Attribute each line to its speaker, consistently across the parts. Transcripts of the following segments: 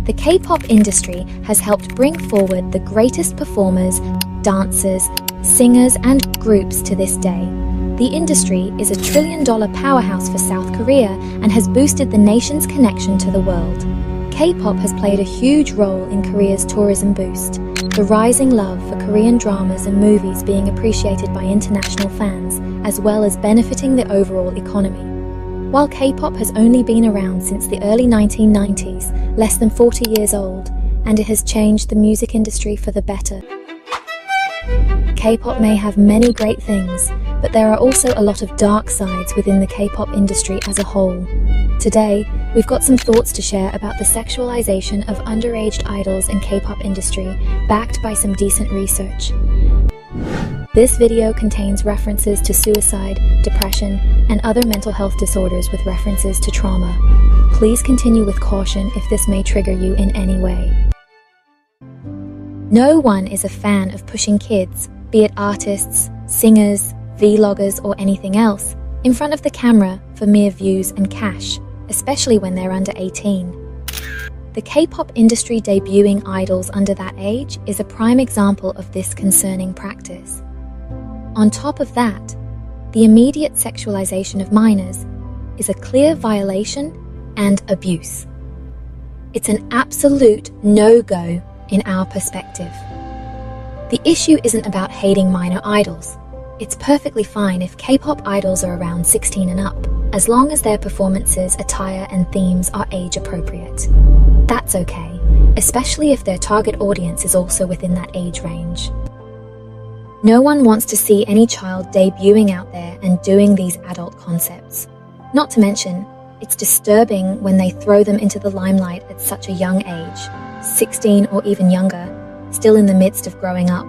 Speaker 1: The K-pop industry has helped bring forward the greatest performers, dancers, singers, and groups to this day. The industry is a $1 trillion powerhouse for South Korea and has boosted the nation's connection to the world. K-pop has played a huge role in Korea's tourism boost, the rising love for Korean dramas and movies being appreciated by international fans, as well as benefiting the overall economy. While K-pop has only been around since the early 1990s, less than 40 years old, and it has changed the music industry for the better. K-pop may have many great things, but there are also a lot of dark sides within the K-pop industry as a whole. Today, we've got some thoughts to share about the sexualization of underage idols in K-pop industry, backed by some decent research. This video contains references to suicide, depression, and other mental health disorders with references to trauma. Please continue with caution if this may trigger you in any way. No one is a fan of pushing kids, be it artists, singers, vloggers, or anything else, in front of the camera for mere views and cash, especially when they're under 18. The K-pop industry debuting idols under that age is a prime example of this concerning practice. On top of that, the immediate sexualization of minors is a clear violation and abuse. It's an absolute no-go in our perspective. The issue isn't about hating minor idols. It's perfectly fine if K-pop idols are around 16 and up, as long as their performances, attire, and themes are age appropriate. That's okay, especially if their target audience is also within that age range. No one wants to see any child debuting out there and doing these adult concepts. Not to mention, it's disturbing when they throw them into the limelight at such a young age, 16 or even younger, still in the midst of growing up,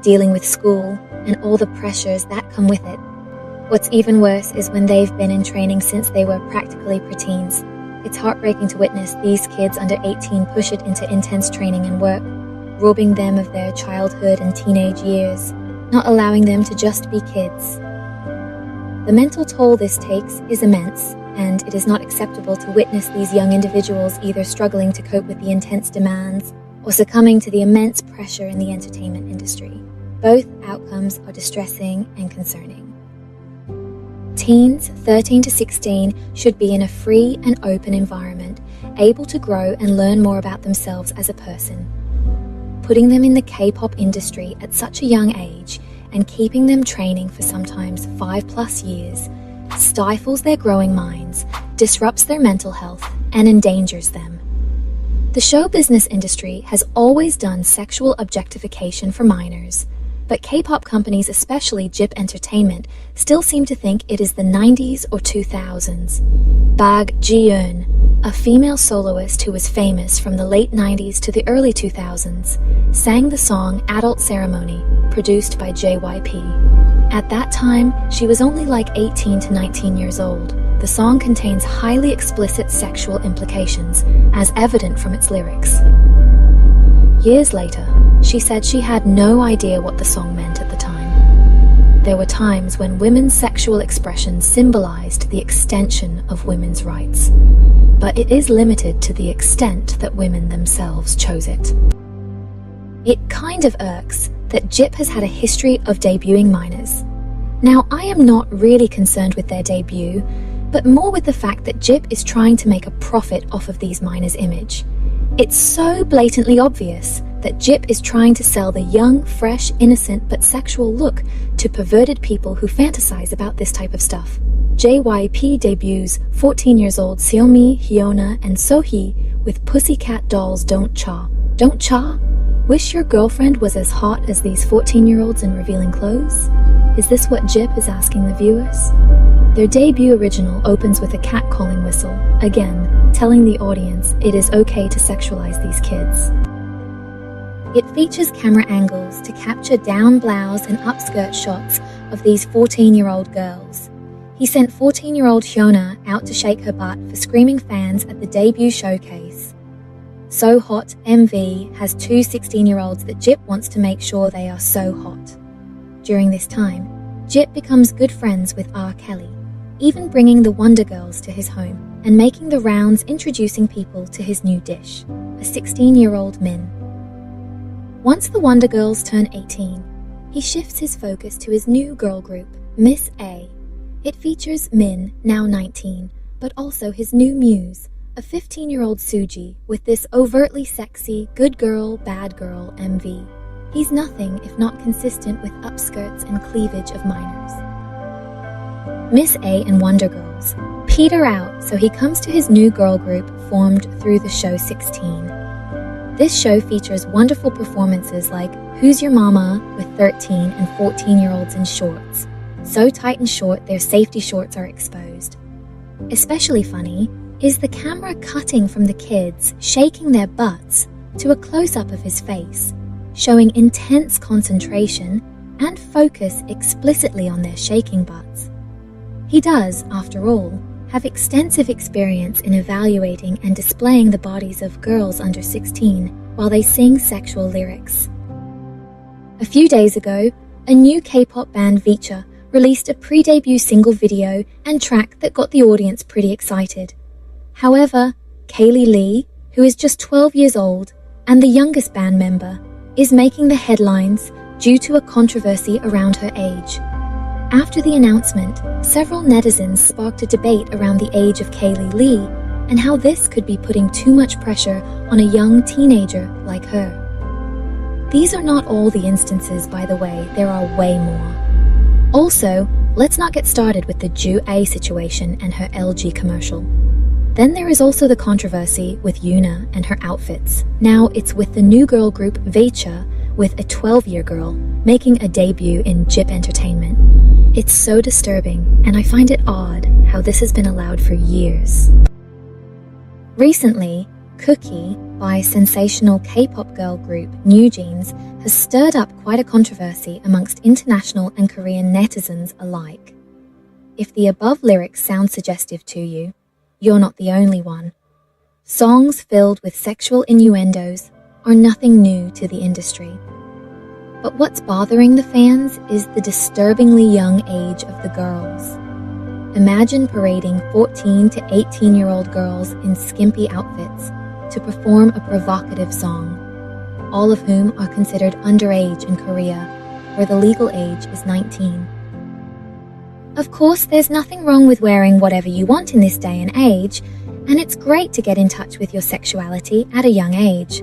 Speaker 1: dealing with school, and all the pressures that come with it. What's even worse is when they've been in training since they were practically preteens. It's heartbreaking to witness these kids under 18 push it into intense training and work, robbing them of their childhood and teenage years, not allowing them to just be kids. The mental toll this takes is immense, and it is not acceptable to witness these young individuals either struggling to cope with the intense demands or succumbing to the immense pressure in the entertainment industry. Both outcomes are distressing and concerning. Teens 13 to 16 should be in a free and open environment, able to grow and learn more about themselves as a person. Putting them in the K-pop industry at such a young age and keeping them training for sometimes 5+ years stifles their growing minds, disrupts their mental health, and endangers them. The show business industry has always done sexual objectification for minors, but K-pop companies, especially JYP Entertainment, still seem to think it is the 90s or 2000s. Bag Ji-eun, a female soloist who was famous from the late 90s to the early 2000s, sang the song Adult Ceremony, produced by JYP. At that time, she was only like 18 to 19 years old. The song contains highly explicit sexual implications, as evident from its lyrics. Years later, she said she had no idea what the song meant at the time. There were times when women's sexual expression symbolized the extension of women's rights, but it is limited to the extent that women themselves chose it. It kind of irks that JYP has had a history of debuting minors. Now, I am not really concerned with their debut, but more with the fact that JYP is trying to make a profit off of these minors' image. It's so blatantly obvious that JYP is trying to sell the young, fresh, innocent, but sexual look to perverted people who fantasize about this type of stuff. JYP debuts 14 years old Seomi, Hyuna, and Sohee with Pussycat Dolls' Don't Cha. Don't Cha? Wish your girlfriend was as hot as these 14-year-olds in revealing clothes? Is this what JYP is asking the viewers? Their debut original opens with a catcalling whistle, again, telling the audience it is okay to sexualize these kids. It features camera angles to capture down blouse and upskirt shots of these 14-year-old girls. He sent 14-year-old Hyuna out to shake her butt for screaming fans at the debut showcase. So Hot MV has two 16-year-olds that JYP wants to make sure they are so hot. During this time, JYP becomes good friends with R. Kelly, even bringing the Wonder Girls to his home. and making the rounds introducing people to his new dish, a 16-year-old Min. Once the Wonder Girls turn 18, he shifts his focus to his new girl group, Miss A. It features Min, now 19, but also his new muse, a 15-year-old Suji with this overtly sexy good girl, bad girl MV. He's nothing if not consistent with upskirts and cleavage of minors. Miss A and Wonder Girls peter out, so he comes to his new girl group formed through the show 16. This show features wonderful performances like Who's Your Mama with 13 and 14-year-olds in shorts, so tight and short their safety shorts are exposed. Especially funny is the camera cutting from the kids shaking their butts to a close-up of his face, showing intense concentration and focus explicitly on their shaking butts. He does, after all, have extensive experience in evaluating and displaying the bodies of girls under 16 while they sing sexual lyrics. A few days ago, a new K-pop band Vicha released a pre-debut single video and track that got the audience pretty excited. However, Kaylee Lee, who is just 12 years old and the youngest band member, is making the headlines due to a controversy around her age. After the announcement, several netizens sparked a debate around the age of Kaylee Lee and how this could be putting too much pressure on a young teenager like her. These are not all the instances, by the way, there are way more. Also, let's not get started with the Ju A situation and her LG commercial. Then there is also the controversy with Yuna and her outfits. Now it's with the new girl group Vicha with a 12-year girl making a debut in JYP Entertainment. It's so disturbing, and I find it odd how this has been allowed for years. Recently, Cookie by sensational K-pop girl group NewJeans has stirred up quite a controversy amongst international and Korean netizens alike. If the above lyrics sound suggestive to you, you're not the only one. Songs filled with sexual innuendos are nothing new to the industry. But what's bothering the fans is the disturbingly young age of the girls. Imagine parading 14 to 18-year-old girls in skimpy outfits to perform a provocative song, all of whom are considered underage in Korea, where the legal age is 19. Of course, there's nothing wrong with wearing whatever you want in this day and age, and it's great to get in touch with your sexuality at a young age.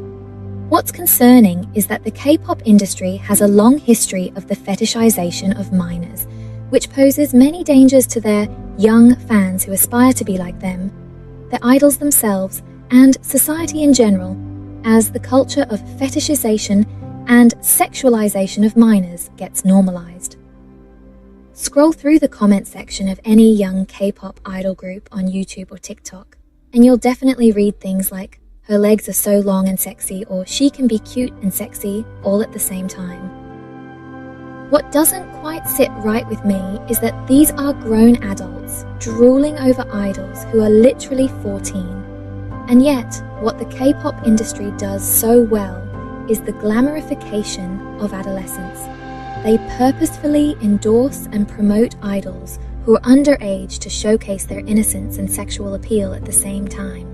Speaker 1: What's concerning is that the K-pop industry has a long history of the fetishization of minors, which poses many dangers to their young fans who aspire to be like them, their idols themselves, and society in general, as the culture of fetishization and sexualization of minors gets normalized. Scroll through the comment section of any young K-pop idol group on YouTube or TikTok, and you'll definitely read things like, her legs are so long and sexy, or she can be cute and sexy all at the same time. What doesn't quite sit right with me is that these are grown adults drooling over idols who are literally 14. And yet, what the K-pop industry does so well is the glamorification of adolescence. They purposefully endorse and promote idols who are underage to showcase their innocence and sexual appeal at the same time.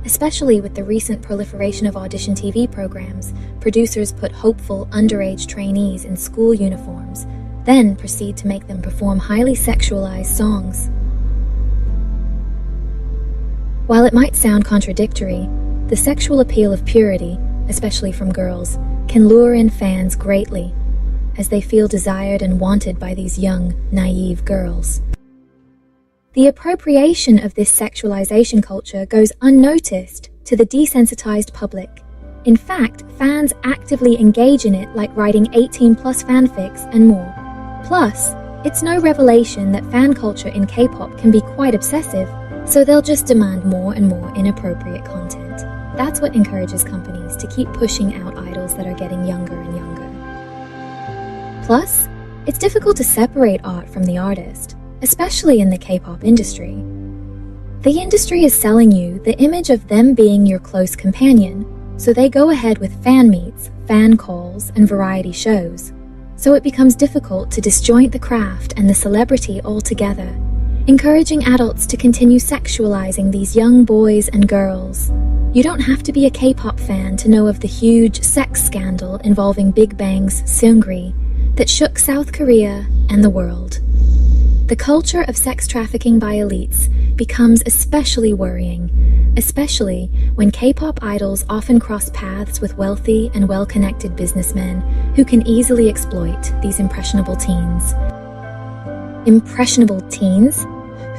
Speaker 1: Especially with the recent proliferation of audition TV programs, producers put hopeful underage trainees in school uniforms, then proceed to make them perform highly sexualized songs. While it might sound contradictory, the sexual appeal of purity, especially from girls, can lure in fans greatly, as they feel desired and wanted by these young, naive girls. The appropriation of this sexualization culture goes unnoticed to the desensitized public. In fact, fans actively engage in it like writing 18-plus fanfics and more. Plus, it's no revelation that fan culture in K-pop can be quite obsessive, so they'll just demand more and more inappropriate content. That's what encourages companies to keep pushing out idols that are getting younger and younger. Plus, it's difficult to separate art from the artist, especially in the K-pop industry. The industry is selling you the image of them being your close companion, so they go ahead with fan meets, fan calls, and variety shows. So it becomes difficult to disjoint the craft and the celebrity altogether. encouraging adults to continue sexualizing these young boys and girls. You don't have to be a K-pop fan to know of the huge sex scandal involving Big Bang's Seungri that shook South Korea and the world. The culture of sex trafficking by elites becomes especially worrying, especially when K-pop idols often cross paths with wealthy and well-connected businessmen who can easily exploit these impressionable teens. Impressionable teens,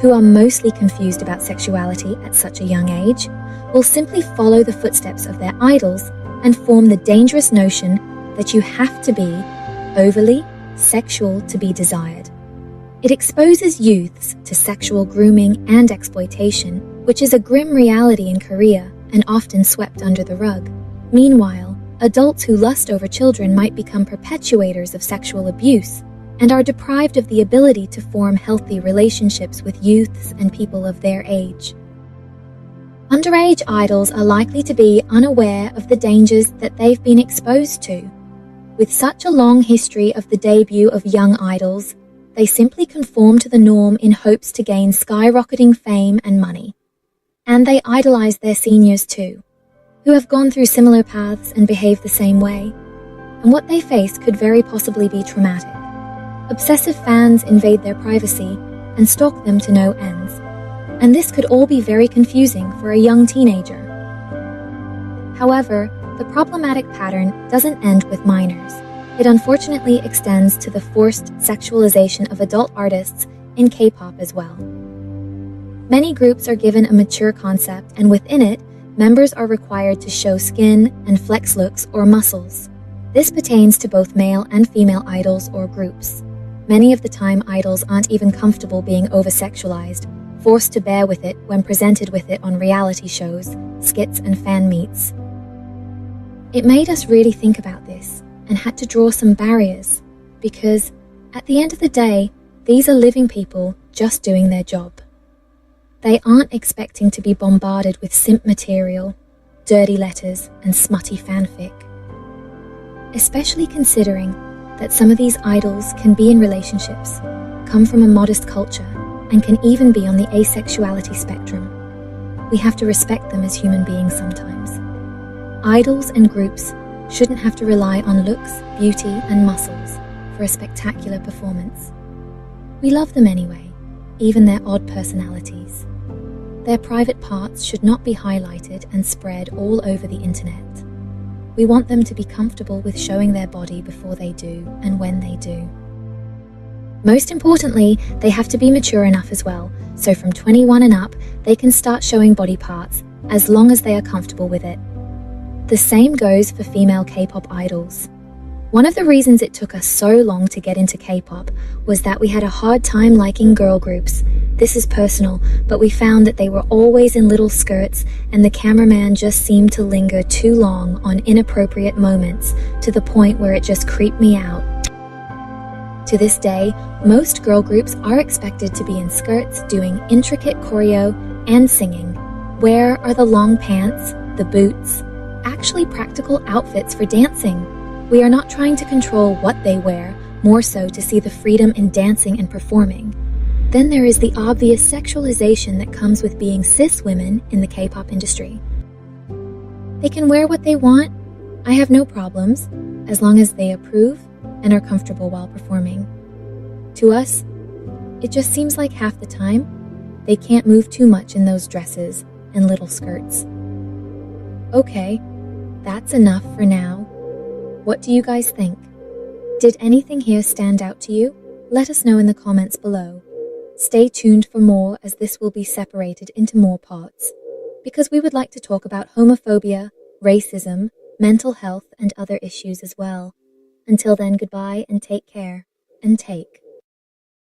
Speaker 1: who are mostly confused about sexuality at such a young age, will simply follow the footsteps of their idols and form the dangerous notion that you have to be overly sexual to be desired. It exposes youths to sexual grooming and exploitation, which is a grim reality in Korea and often swept under the rug. Meanwhile, adults who lust over children might become perpetuators of sexual abuse and are deprived of the ability to form healthy relationships with youths and people of their age. Underage idols are likely to be unaware of the dangers that they've been exposed to. With such a long history of the debut of young idols, they simply conform to the norm in hopes to gain skyrocketing fame and money. And they idolize their seniors too, who have gone through similar paths and behave the same way. And what they face could very possibly be traumatic. Obsessive fans invade their privacy and stalk them to no ends. And this could all be very confusing for a young teenager. However, the problematic pattern doesn't end with minors. It unfortunately extends to the forced sexualization of adult artists in K-pop as well. Many groups are given a mature concept, and within it, members are required to show skin and flex looks or muscles. This pertains to both male and female idols or groups. Many of the time, idols aren't even comfortable being over-sexualized, forced to bear with it when presented with it on reality shows, skits, and fan meets. It made us really think about this and had to draw some barriers, because at the end of the day, these are living people just doing their job. They aren't expecting to be bombarded with simp material, dirty letters, and smutty fanfic. Especially considering that some of these idols can be in relationships, come from a modest culture, and can even be on the asexuality spectrum. We have to respect them as human beings sometimes. Idols and groups shouldn't have to rely on looks, beauty, and muscles for a spectacular performance. We love them anyway, even their odd personalities. Their private parts should not be highlighted and spread all over the internet. We want them to be comfortable with showing their body before they do and when they do. Most importantly, they have to be mature enough as well, so from 21 and up, they can start showing body parts as long as they are comfortable with it. The same goes for female K-pop idols. One of the reasons it took us so long to get into K-pop was that we had a hard time liking girl groups. This is personal, but we found that they were always in little skirts and the cameraman just seemed to linger too long on inappropriate moments to the point where it just creeped me out. To this day, most girl groups are expected to be in skirts doing intricate choreo and singing. Where are the long pants, the boots? Actually practical outfits for dancing. We are not trying to control what they wear, more so to see the freedom in dancing and performing. Then there is the obvious sexualization that comes with being cis women in the K-pop industry. They can wear what they want. I have no problems, as long as they approve and are comfortable while performing. To us, it just seems like half the time, they can't move too much in those dresses and little skirts. Okay, that's enough for now. What do you guys think? Did anything here stand out to you? Let us know in the comments below. Stay tuned for more, as this will be separated into more parts, because we would like to talk about homophobia, racism, mental health, and other issues as well. Until then, goodbye and take care, and take